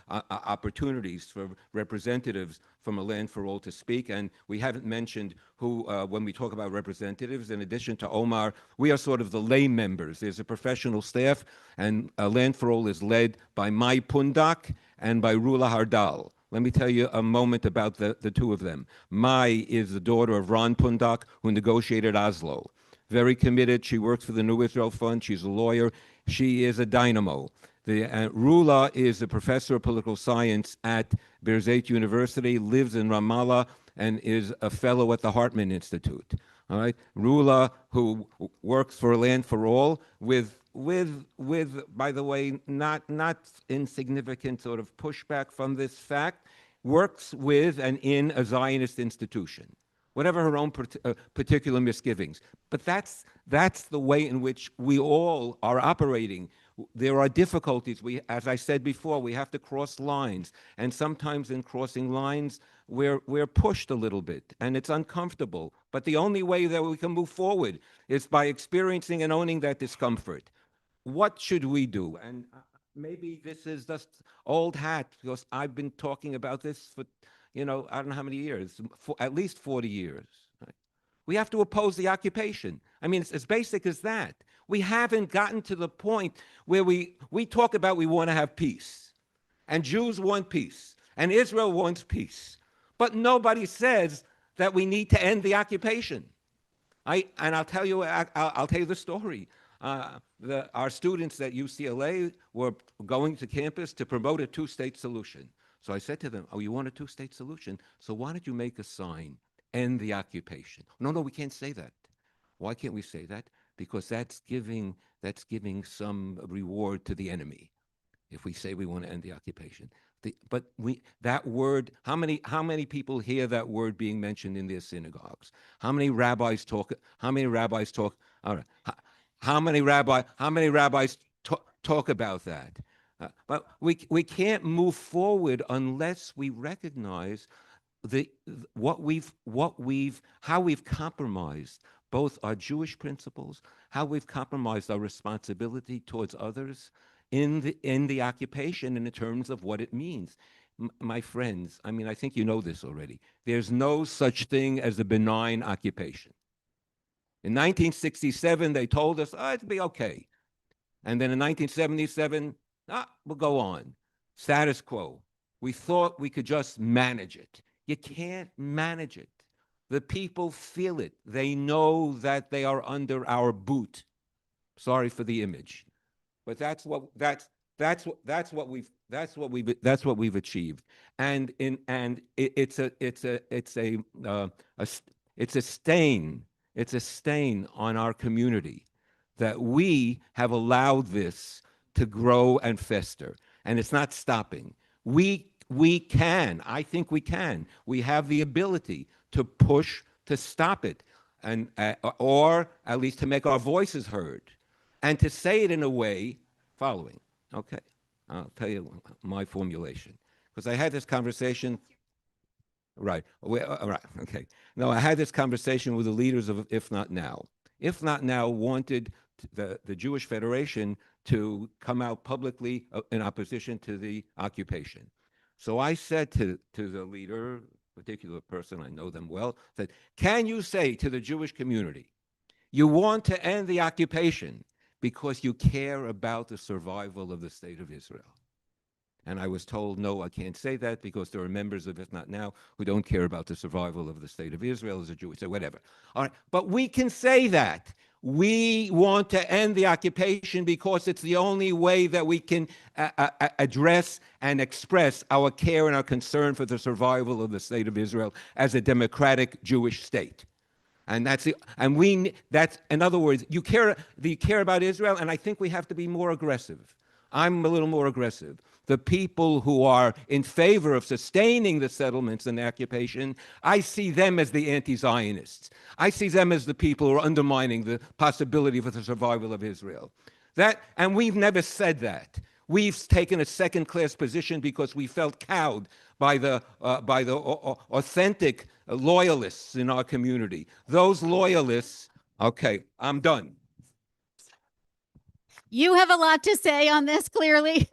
opportunities for representatives from A Land for All to speak, and we haven't mentioned who, when we talk about representatives, in addition to Omar, we are sort of the lay members. There's a professional staff, and A Land for All is led by Mai Pundak and by Rula Hardal. Let me tell you a moment about the two of them. Mai is the daughter of Ron Pundak, who negotiated Oslo. Very committed. She works for the New Israel Fund. She's a lawyer. She is a dynamo. Rula is a professor of political science at Birzeit University, lives in Ramallah, and is a fellow at the Hartman Institute. All right, Rula, who works for Land for All, with by the way, not insignificant sort of pushback from this fact, works with and in a Zionist institution, whatever her own particular misgivings. But that's the way in which we all are operating. There are difficulties. As I said before, we have to cross lines, and sometimes in crossing lines, we're pushed a little bit, and it's uncomfortable. But the only way that we can move forward is by experiencing and owning that discomfort. What should we do? And maybe this is just old hat, because I've been talking about this for, I don't know how many years, at least 40 years. Right? We have to oppose the occupation. I mean, it's as basic as that. We haven't gotten to the point where we talk about we want to have peace, and Jews want peace, and Israel wants peace. But nobody says that we need to end the occupation. I'll tell you the story. Our students at UCLA were going to campus to promote a two-state solution. So I said to them, oh, you want a two-state solution? So why don't you make a sign, end the occupation? No, we can't say that. Why can't we say that? Because that's giving some reward to the enemy if we say we want to end the occupation. But that word, how many people hear that word being mentioned in their synagogues? How many rabbis talk? All right. How many rabbis talk about that? But we can't move forward unless we recognize how we've compromised both our Jewish principles, how we've compromised our responsibility towards others in the occupation in terms of what it means. My friends, I mean, I think you know this already. There's no such thing as a benign occupation. In 1967, they told us, it'll be okay. And then in 1977, we'll go on. Status quo. We thought we could just manage it. You can't manage it. The people feel it. They know that they are under our boot. Sorry for the image. but that's what we've achieved, and it's a stain on our community that we have allowed this to grow and fester, and it's not stopping. We can, I think we can. We have the ability to push to stop it, and or at least to make our voices heard, and to say it in a way following. Okay, I'll tell you my formulation, because I had this conversation. Right. Right. Okay. No, I had this conversation with the leaders of If Not Now. If Not Now wanted the Jewish Federation to come out publicly in opposition to the occupation. So I said to the leader, particular person, I know them well, that can you say to the Jewish community, you want to end the occupation because you care about the survival of the state of Israel? And I was told, no, I can't say that because there are members of If Not Now who don't care about the survival of the state of Israel as a Jew, so whatever. All right, but we can say that. We want to end the occupation because it's the only way that we can address and express our care and our concern for the survival of the state of Israel as a democratic Jewish state. And that's in other words, you care about Israel, and I think we have to be more aggressive. I'm a little more aggressive. The people who are in favor of sustaining the settlements and the occupation, I see them as the anti-Zionists. I see them as the people who are undermining the possibility for the survival of Israel. And we've never said that. We've taken a second-class position because we felt cowed by the authentic loyalists in our community. Those loyalists, okay, I'm done. You have a lot to say on this, clearly.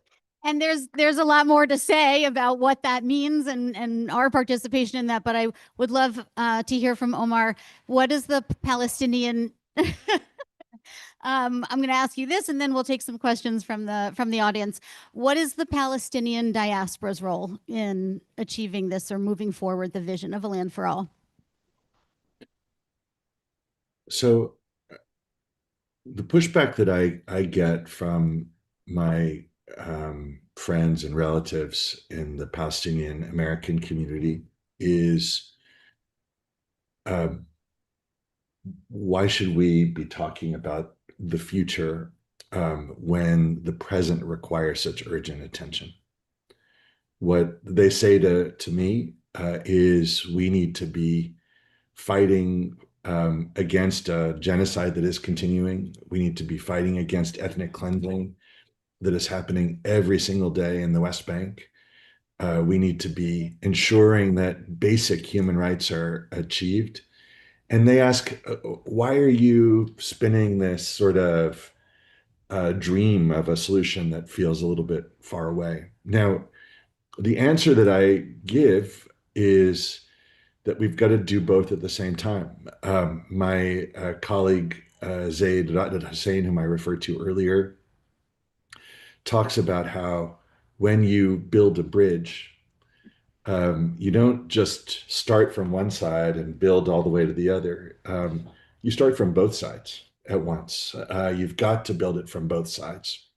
And there's a lot more to say about what that means and our participation in that. But I would love to hear from Omar. What is the Palestinian? I'm going to ask you this, and then we'll take some questions from the audience. What is the Palestinian diaspora's role in achieving this or moving forward the vision of a land for all? So the pushback that I get from my friends and relatives in the Palestinian American community is, why should we be talking about the future when the present requires such urgent attention? What they say to me is we need to be fighting against a genocide that is continuing. We need to be fighting against ethnic cleansing that is happening every single day in the West Bank. We need to be ensuring that basic human rights are achieved. And they ask, why are you spinning this sort of dream of a solution that feels a little bit far away? Now, the answer that I give is that we've got to do both at the same time. My colleague, Zaid Hussein, whom I referred to earlier, talks about how when you build a bridge, you don't just start from one side and build all the way to the other. You start from both sides at once. You've got to build it from both sides.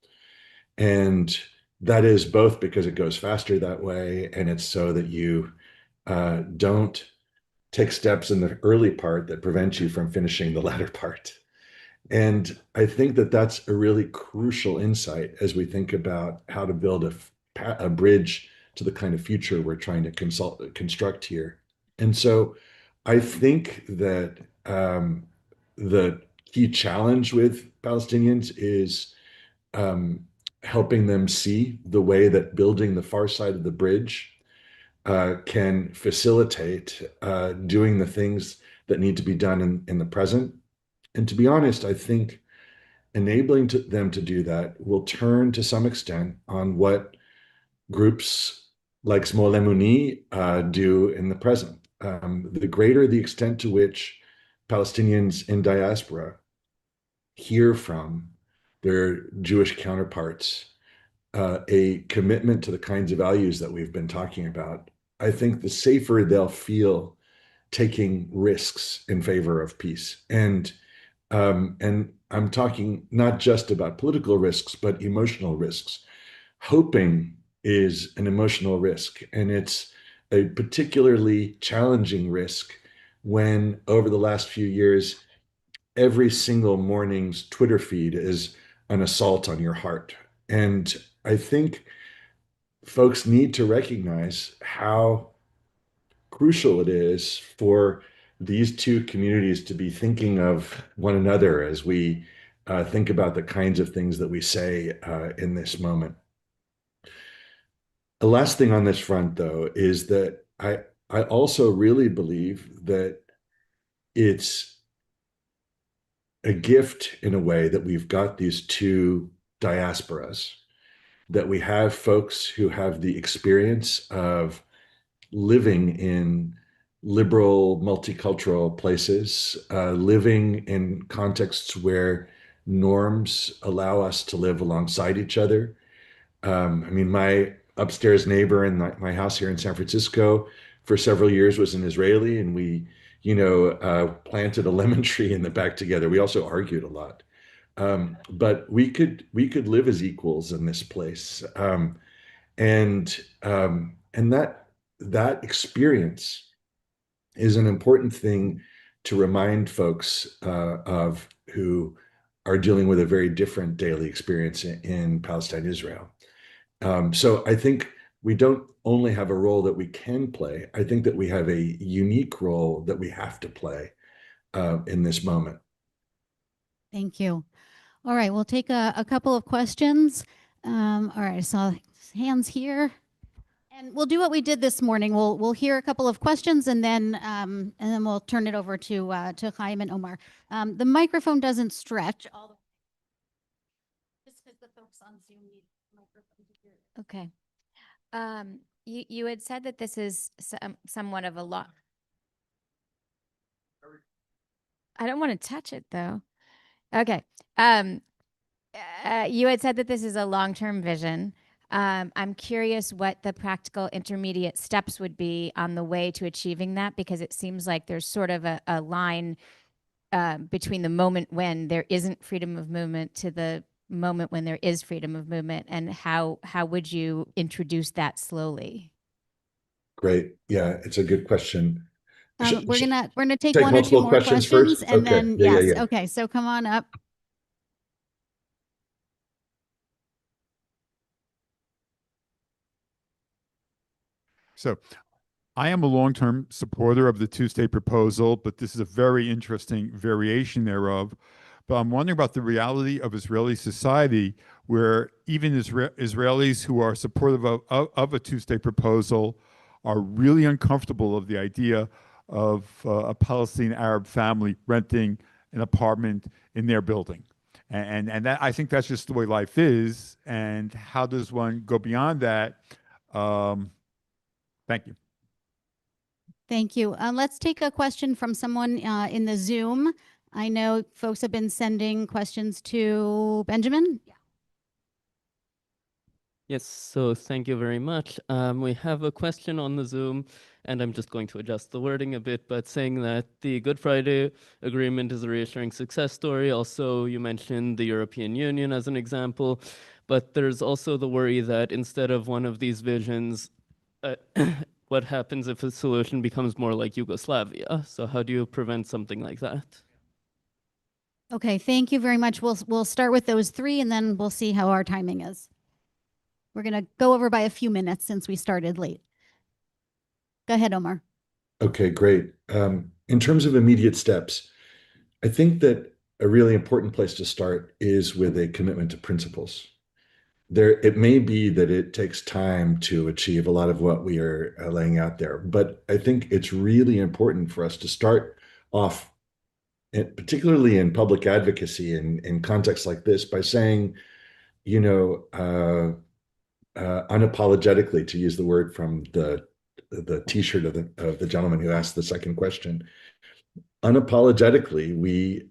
And that is both because it goes faster that way, and it's so that you don't take steps in the early part that prevent you from finishing the latter part. And I think that that's a really crucial insight as we think about how to build a bridge to the kind of future we're trying to construct here. And so I think that the key challenge with Palestinians is helping them see the way that building the far side of the bridge can facilitate doing the things that need to be done in the present. And to be honest, I think enabling them to do that will turn to some extent on what groups like Smol Emuni do in the present. The greater the extent to which Palestinians in diaspora hear from their Jewish counterparts a commitment to the kinds of values that we've been talking about, I think the safer they'll feel taking risks in favor of peace. And And I'm talking not just about political risks, but emotional risks. Hoping is an emotional risk, and it's a particularly challenging risk when over the last few years, every single morning's Twitter feed is an assault on your heart. And I think folks need to recognize how crucial it is for these two communities to be thinking of one another as we think about the kinds of things that we say in this moment. The last thing on this front, though, is that I also really believe that it's a gift in a way that we've got these two diasporas, that we have folks who have the experience of living in liberal, multicultural places, living in contexts where norms allow us to live alongside each other. I mean, my upstairs neighbor in my house here in San Francisco for several years was an Israeli, and we, planted a lemon tree in the back together. We also argued a lot, but we could live as equals in this place, and that experience is an important thing to remind folks of who are dealing with a very different daily experience in Palestine, Israel. So I think we don't only have a role that we can play. I think that we have a unique role that we have to play in this moment. Thank you. All right, we'll take a couple of questions. All right, I saw hands here. And we'll do what we did this morning. We'll hear a couple of questions and then we'll turn it over to Chaim and Omar. The microphone doesn't stretch all the way. Just because the folks on Zoom need the microphone to hear it. Okay. You had said that this is somewhat of a lot. I don't want to touch it though. Okay. You had said that this is a long-term vision. I'm curious what the practical intermediate steps would be on the way to achieving that, because it seems like there's sort of a line between the moment when there isn't freedom of movement to the moment when there is freedom of movement, and how would you introduce that slowly? Great. Yeah, it's a good question. We're gonna take Take one or two multiple more questions questions, first? and Okay. then Yeah, yes. yeah. Okay, so come on up. So I am a long-term supporter of the two-state proposal, but this is a very interesting variation thereof. But I'm wondering about the reality of Israeli society, where even Israelis who are supportive of a two-state proposal are really uncomfortable of the idea of a Palestinian Arab family renting an apartment in their building. And that, I think that's just the way life is. And how does one go beyond that? Thank you. Thank you. Let's take a question from someone in the Zoom. I know folks have been sending questions to Benjamin. Yeah. Yes, so thank you very much. We have a question on the Zoom, and I'm just going to adjust the wording a bit, but saying that the Good Friday Agreement is a reassuring success story. Also, you mentioned the European Union as an example, but there's also the worry that instead of one of these visions, what happens if a solution becomes more like Yugoslavia? So how do you prevent something like that? Okay, thank you very much. We'll start with those three, and then we'll see how our timing is. We're going to go over by a few minutes since we started late. Go ahead, Omar. Okay, great. In terms of immediate steps, I think that a really important place to start is with a commitment to principles. It may be that it takes time to achieve a lot of what we are laying out there, but I think it's really important for us to start off, particularly in public advocacy in contexts like this, by saying, unapologetically, to use the word from the T-shirt of the gentleman who asked the second question, unapologetically, we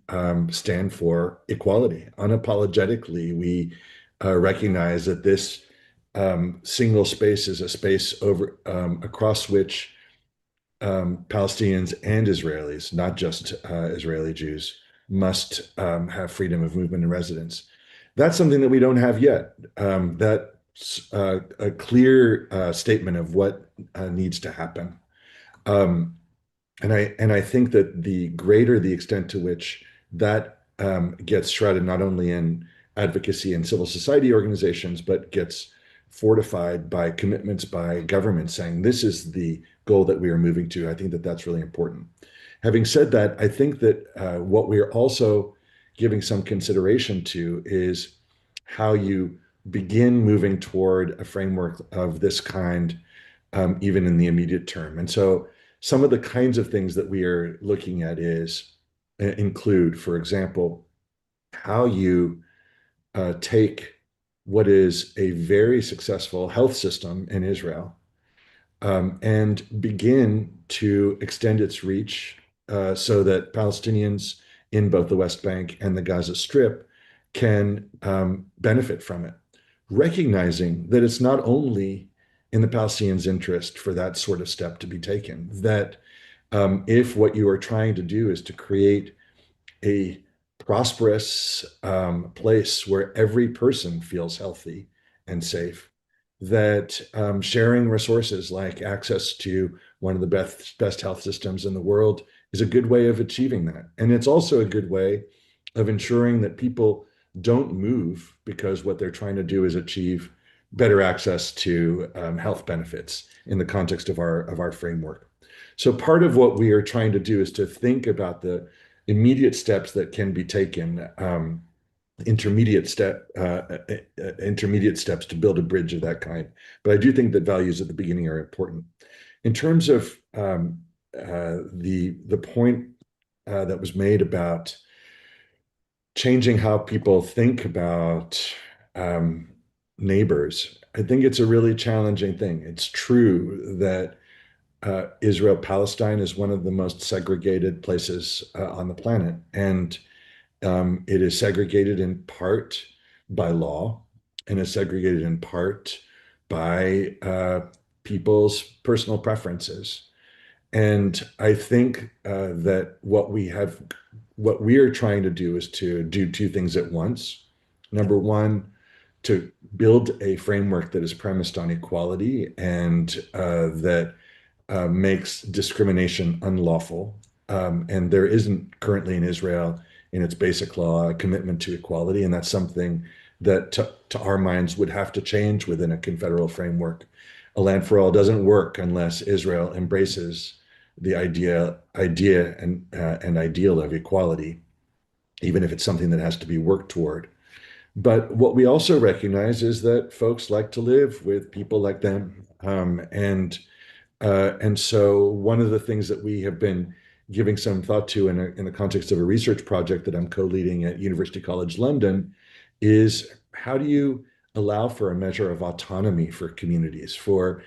stand for equality. Unapologetically, we recognize that this single space is a space across which Palestinians and Israelis, not just Israeli Jews, must have freedom of movement and residence. That's something that we don't have yet. That's a clear statement of what needs to happen. And I think that the greater the extent to which that gets shrouded not only in advocacy and civil society organizations, but gets fortified by commitments by government saying this is the goal that we are moving to, I think that that's really important. Having said that, I think that what we're also giving some consideration to is how you begin moving toward a framework of this kind, even in the immediate term. And so some of the kinds of things that we are looking at include, for example, how you take what is a very successful health system in Israel and begin to extend its reach so that Palestinians in both the West Bank and the Gaza Strip can benefit from it, recognizing that it's not only in the Palestinians' interest for that sort of step to be taken, that if what you are trying to do is to create a prosperous place where every person feels healthy and safe, that sharing resources like access to one of the best health systems in the world is a good way of achieving that. And it's also a good way of ensuring that people don't move because what they're trying to do is achieve better access to health benefits in the context of our framework. So part of what we are trying to do is to think about the immediate steps that can be taken, intermediate steps to build a bridge of that kind. But I do think that values at the beginning are important. In terms of the point that was made about changing how people think about neighbors, I think it's a really challenging thing. It's true that Israel-Palestine is one of the most segregated places on the planet. And it is segregated in part by law and is segregated in part by people's personal preferences. And I think that what we are trying to do is to do two things at once. Number one, to build a framework that is premised on equality and that makes discrimination unlawful. And there isn't currently in Israel, in its basic law, a commitment to equality. And that's something that to our minds would have to change within a confederal framework. A land for all doesn't work unless Israel embraces the idea and ideal of equality, even if it's something that has to be worked toward. But what we also recognize is that folks like to live with people like them. And so one of the things that we have been giving some thought to in the context of a research project that I'm co-leading at University College London is how do you allow for a measure of autonomy for communities, for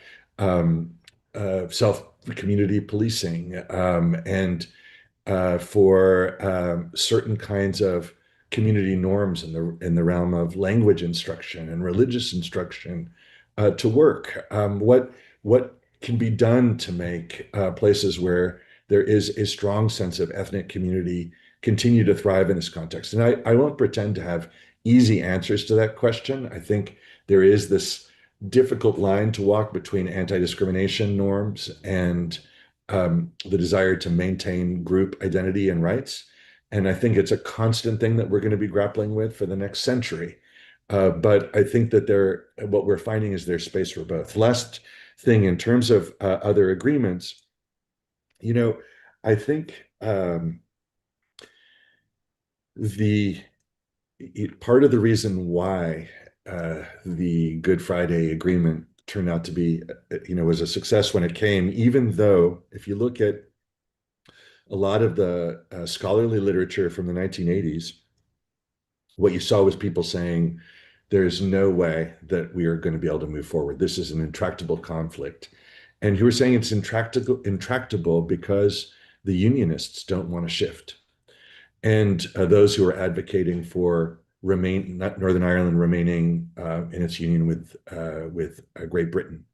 self-community policing, and for certain kinds of community norms in the realm of language instruction and religious instruction to work. What can be done to make places where there is a strong sense of ethnic community continue to thrive in this context? And I won't pretend to have easy answers to that question. I think there is this difficult line to walk between anti-discrimination norms and the desire to maintain group identity and rights. And I think it's a constant thing that we're going to be grappling with for the next century. But I think that what we're finding is there's space for both. Last thing in terms of other agreements, I think part of the reason why the Good Friday Agreement turned out to be, was a success when it came, even though if you look at a lot of the scholarly literature from the 1980s, what you saw was people saying, there's no way that we are going to be able to move forward. This is an intractable conflict. And you were saying it's intractable because the unionists don't want to shift. And those who are advocating for Northern Ireland remaining in its union with Great Britain.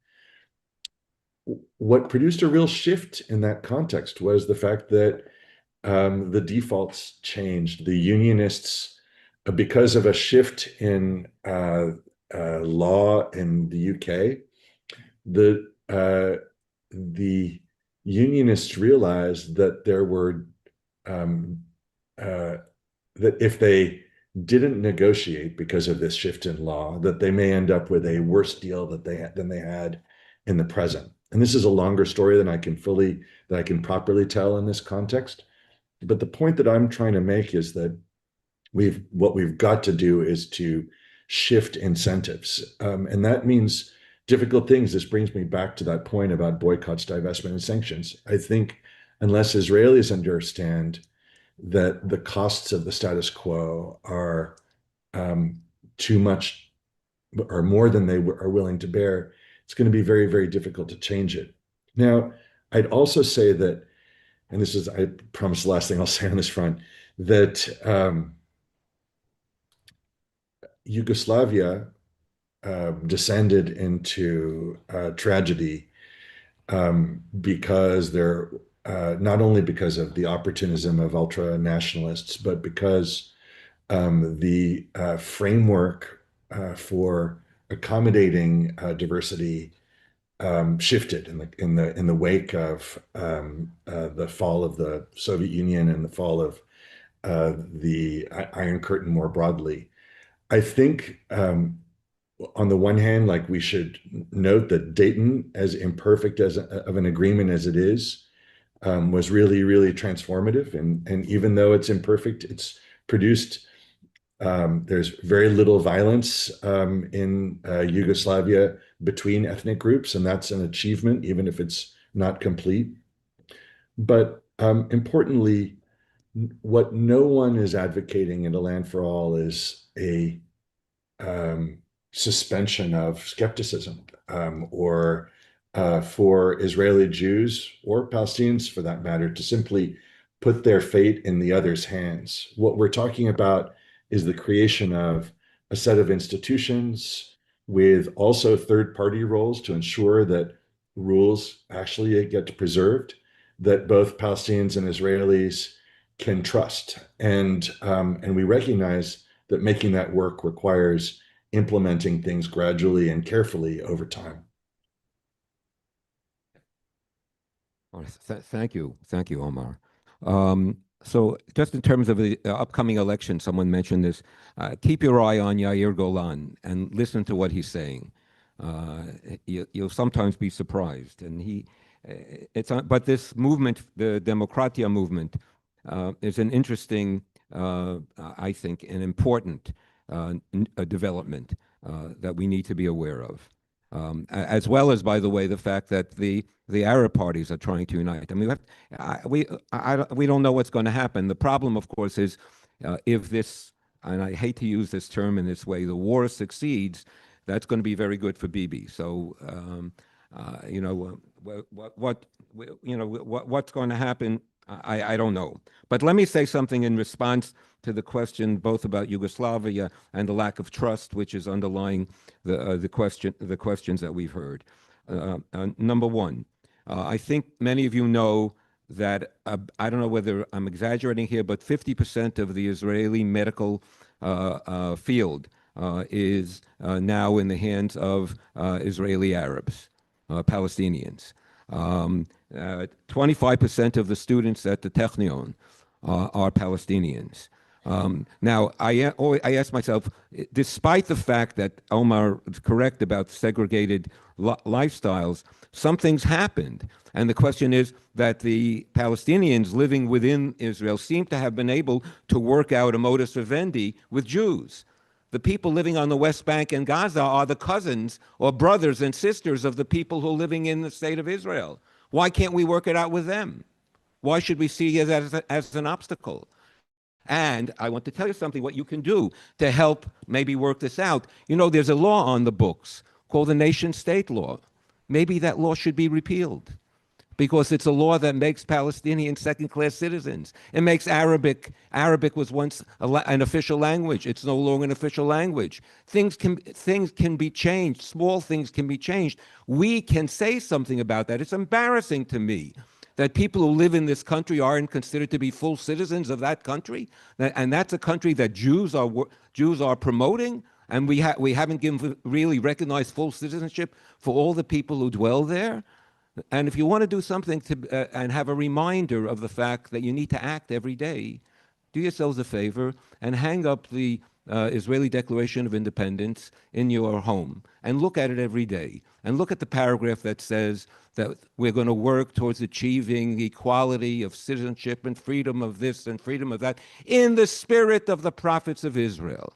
What produced a real shift in that context was the fact that the defaults changed. The Unionists, because of a shift in law in the UK, the Unionists realized that there were that if they didn't negotiate because of this shift in law, that they may end up with a worse deal than they had in the present. And this is a longer story than I can properly tell in this context. But the point that I'm trying to make is that what we've got to do is to shift incentives. And that means difficult things. This brings me back to that point about boycotts, divestment, and sanctions. I think unless Israelis understand that the costs of the status quo are too much or more than they are willing to bear, it's going to be very, very difficult to change it. Now, I'd also say that, and this is, I promise the last thing I'll say on this front, that Yugoslavia descended into tragedy because they're not only because of the opportunism of ultra nationalists, but because the framework for accommodating diversity shifted in the wake of the fall of the Soviet Union and the fall of the Iron Curtain more broadly. I think on the one hand, like, we should note that Dayton, as imperfect of an agreement as it is, was really, really transformative. And even though it's imperfect, it's produced, there's very little violence in Yugoslavia between ethnic groups, and that's an achievement, even if it's not complete. But importantly, what no one is advocating in A Land for All is a suspension of skepticism or for Israeli Jews or Palestinians, for that matter, to simply put their fate in the other's hands. What we're talking about is the creation of a set of institutions with also third-party roles to ensure that rules actually get preserved, that both Palestinians and Israelis can trust. And we recognize that making that work requires implementing things gradually and carefully over time. Thank you, Omar. So just in terms of the upcoming election, someone mentioned this, keep your eye on Yair Golan and listen to what he's saying. You'll sometimes be surprised. And but this movement, the Demokratia movement, is an interesting, I think, an important development that we need to be aware of. As well as, by the way, the fact that the Arab parties are trying to unite. I mean, we don't know what's going to happen. The problem, of course, is if this, and I hate to use this term in this way, the war succeeds, that's going to be very good for Bibi. So, you know, what's going to happen? I don't know. But let me say something in response to the question both about Yugoslavia and the lack of trust, which is underlying the questions that we've heard. Number one, I think many of you know that I don't know whether I'm exaggerating here, but 50% of the Israeli medical field is now in the hands of Israeli Arabs, Palestinians. 25% of the students at the Technion are Palestinians. Now, I ask myself, despite the fact that Omar is correct about segregated lifestyles, something's happened. And the question is that the Palestinians living within Israel seem to have been able to work out a modus vivendi with Jews. The people living on the West Bank and Gaza are the cousins or brothers and sisters of the people who are living in the state of Israel. Why can't we work it out with them? Why should we see it as an obstacle? And I want to tell you something, what you can do to help maybe work this out. You know, there's a law on the books called the nation-state law. Maybe that law should be repealed because it's a law that makes Palestinians second-class citizens. It makes Arabic was once an official language. It's no longer an official language. Things can be changed. Small things can be changed. We can say something about that. It's embarrassing to me that people who live in this country aren't considered to be full citizens of that country, and that's a country that Jews are promoting, and we haven't given really recognized full citizenship for all the people who dwell there. And if you want to do something to and have a reminder of the fact that you need to act every day, do yourselves a favor and hang up the Israeli Declaration of Independence in your home and look at it every day. And look at the paragraph that says that we're going to work towards achieving equality of citizenship and freedom of this and freedom of that in the spirit of the prophets of Israel.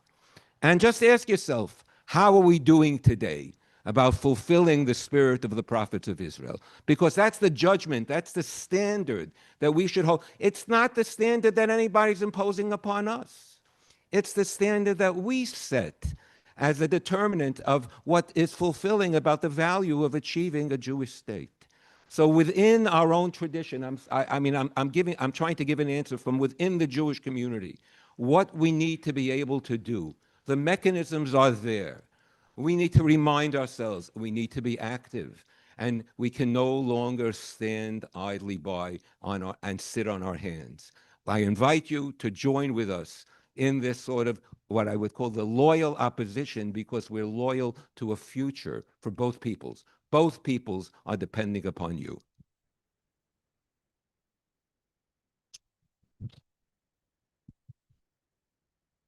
And just ask yourself, how are we doing today about fulfilling the spirit of the prophets of Israel? Because that's the judgment, that's the standard that we should hold. It's not the standard that anybody's imposing upon us. It's the standard that we set as a determinant of what is fulfilling about the value of achieving a Jewish state. So within our own tradition, I'm trying to give an answer from within the Jewish community, what we need to be able to do. The mechanisms are there. We need to remind ourselves, we need to be active, and we can no longer stand idly by and sit on our hands. I invite you to join with us in this sort of what I would call the loyal opposition, because we're loyal to a future for both peoples. Both peoples are depending upon you.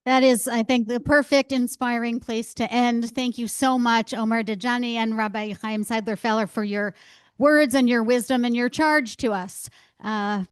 That is, I think, the perfect, inspiring place to end. Thank you so much, Omar Dajani and Rabbi Chaim Seidler-Feller, for your words and your wisdom and your charge to us.